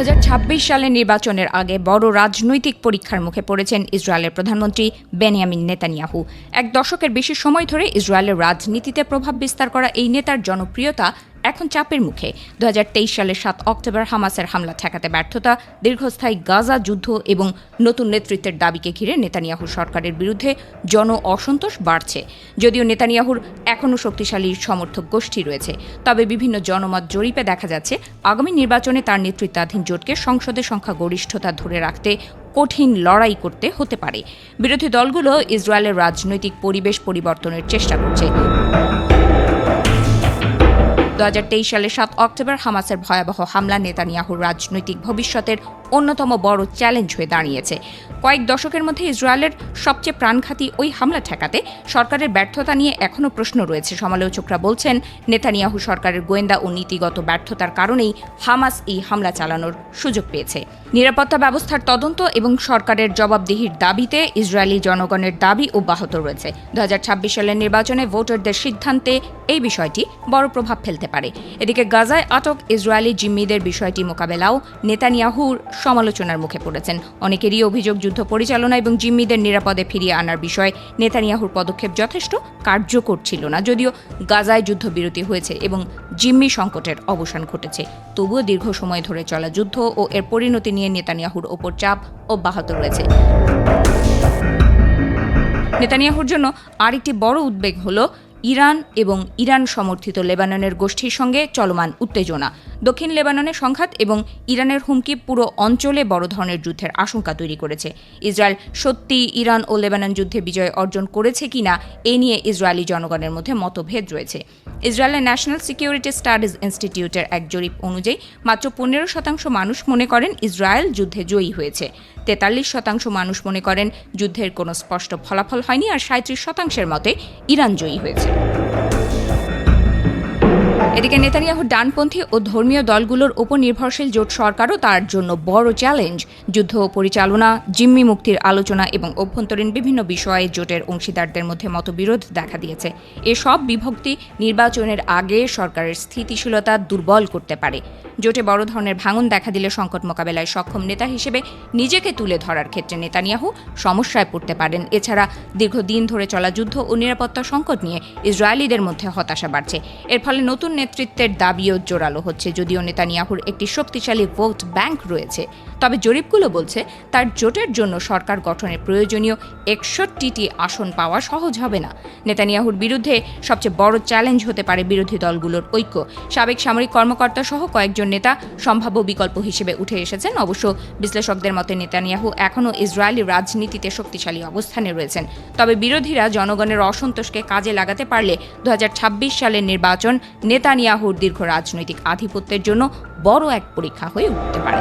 2026 সালের নির্বাচনের আগে বড় রাজনৈতিক পরীক্ষার মুখে পড়েছেন ইসরায়েলের প্রধানমন্ত্রী বেনিয়ামিন নেতানিয়াহু। এক দশকের বেশি সময় ধরে ইসরায়েলের রাজনীতিতে প্রভাব বিস্তার করা এই নেতার জনপ্রিয়তা এখন চাপের মুখে। 2023 সালের 7 অক্টোবর হামাসের হামলা ঠেকাতে ব্যর্থতা, দীর্ঘস্থায়ী গাজা যুদ্ধ এবং নতুন নেতৃত্বের দাবিকে ঘিরে নেতানিয়াহু সরকারের বিরুদ্ধে জন অসন্তোষ বাড়ছে। যদিও নেতানিয়াহুর এখনও শক্তিশালী সমর্থক গোষ্ঠী রয়েছে, তবে বিভিন্ন জনমত জরিপে দেখা যাচ্ছে আগামী নির্বাচনে তার নেতৃত্বাধীন জোটকে সংসদে সংখ্যাগরিষ্ঠতা ধরে রাখতে কঠিন লড়াই করতে হতে পারে। বিরোধী দলগুলো ইসরায়েলের রাজনৈতিক পরিবেশ পরিবর্তনের চেষ্টা করছে। 2023 সালের 7 অক্টোবর হামাসের ভয়াবহ হামলা নেতানিয়াহুর রাজনৈতিক ভবিষ্যতের অন্যতম বড় চ্যালেঞ্জ হয়ে দাঁড়িয়েছে। কয়েক দশকের মধ্যে ইসরায়েলের সবচেয়ে প্রাণঘাতী ওই হামলা ঠেকাতে সরকারের ব্যর্থতা নিয়ে এখনও প্রশ্ন রয়েছে। সমালোচকরা বলছেন, নেতানিয়াহু সরকারের গোয়েন্দা ও নীতিগত ব্যর্থতার কারণেই হামাস এই হামলা চালানোর সুযোগ পেয়েছে। নিরাপত্তা ব্যবস্থার তদন্ত এবং সরকারের জবাবদিহির দাবিতে ইসরায়েলি জনগণের দাবি অব্যাহত রয়েছে। 2026 সালের নির্বাচনে ভোটারদের সিদ্ধান্তে এই বিষয়টি বড় প্রভাব ফেলতে পারে। এদিকে গাজায় আটক ইসরায়েলি জিম্মিদের বিষয়টি মোকাবেলাও নেতানিয়াহুর সমালোচনার মুখে পড়েছেন। অনেকেরই অভিযোগ, যুদ্ধ পরিচালনা এবং জিম্মিদের নিরাপদে ফিরিয়ে আনার বিষয়ে নেতানিয়াহুর পদক্ষেপ যথেষ্ট কার্যকর ছিল না। যদিও গাজায় যুদ্ধবিরতি হয়েছে এবং জিম্মি সংকটের অবসান ঘটেছে, তবুও দীর্ঘ সময় ধরে চলা যুদ্ধ ও এর পরিণতি নিয়ে নেতানিয়াহুর ওপর চাপ অব্যাহত রয়েছে। নেতানিয়াহুর জন্য আরেকটি বড় উদ্বেগ হলো ইরান এবং ইরান সমর্থিত লেবাননের গোষ্ঠীর সঙ্গে চলমান উত্তেজনা। দক্ষিণ লেবাননের সংঘাত এবং ইরানের হুমকি পুরো অঞ্চলে বড় ধরনের যুদ্ধের আশঙ্কা তৈরি করেছে। ইসরায়েল সত্যি ইরান ও লেবানন যুদ্ধে বিজয় অর্জন করেছে কিনা এ নিয়ে ইসরায়েলি জনগণের মধ্যে মতভেদ রয়েছে। ইসরায়েলের ন্যাশনাল সিকিউরিটি স্টাডিজ ইনস্টিটিউটের এক জরিপ অনুযায়ী মাত্র 15% মানুষ মনে করেন ইসরায়েল যুদ্ধে জয়ী হয়েছে। 43% মানুষ মনে করেন যুদ্ধের কোনো স্পষ্ট ফলাফল হয়নি, আর 37% মতে ইরান জয়ী হয়েছে। এদিকে নেতানিয়াহুর ডানপন্থী ও ধর্মীয় দলগুলোর ওপর নির্ভরশীল জোট সরকারও তার জন্য বড় চ্যালেঞ্জ। যুদ্ধ পরিচালনা, জিম্মি মুক্তির আলোচনা এবং অভ্যন্তরীণ বিভিন্ন বিষয়ে জোটের অংশীদারদের মধ্যে মতবিরোধ দেখা দিয়েছে। এসব বিভক্তি নির্বাচনের আগে সরকারের স্থিতিশীলতা দুর্বল করতে পারে। জোটে বড় ধরনের ভাঙন দেখা দিলে সংকট মোকাবেলায় সক্ষম নেতা হিসেবে নিজেকে তুলে ধরার ক্ষেত্রে নেতানিয়াহু সমস্যায় পড়তে পারেন। এছাড়া দীর্ঘদিন ধরে চলা যুদ্ধ ও নিরাপত্তা সংকট নিয়ে ইসরায়েলিদের মধ্যে হতাশা বাড়ছে। এর ফলে নতুন নেতৃত্বের দাবিও জোরালো হচ্ছে। যদিও নেতানিয়াহুর একটি শক্তিশালী ভোট ব্যাংক রয়েছে, তবে জরিপগুলো বলছে তার জোটের জন্য সরকার গঠনের প্রয়োজনীয় 61টি আসন পাওয়া সহজ হবে না। নেতানিয়াহুর বিরুদ্ধে সবচেয়ে বড় চ্যালেঞ্জ হতে পারে বিরোধী দলগুলোর ঐক্য। সাবেক সামরিক কর্মকর্তা সহ কয়েকজন নেতা সম্ভাব্য বিকল্প হিসেবে উঠে এসেছেন। অবশ্য বিশ্লেষকদের মতে নেতানিয়াহু এখনও ইসরায়েলি রাজনীতিতে শক্তিশালী অবস্থানে রয়েছেন। তবে বিরোধীরা জনগণের অসন্তোষকে কাজে লাগাতে পারলে 2026 সালের নির্বাচন নেতানিয়াহুর দীর্ঘ রাজনৈতিক আধিপত্যের জন্য বড় এক পরীক্ষা হয়ে উঠতে পারে।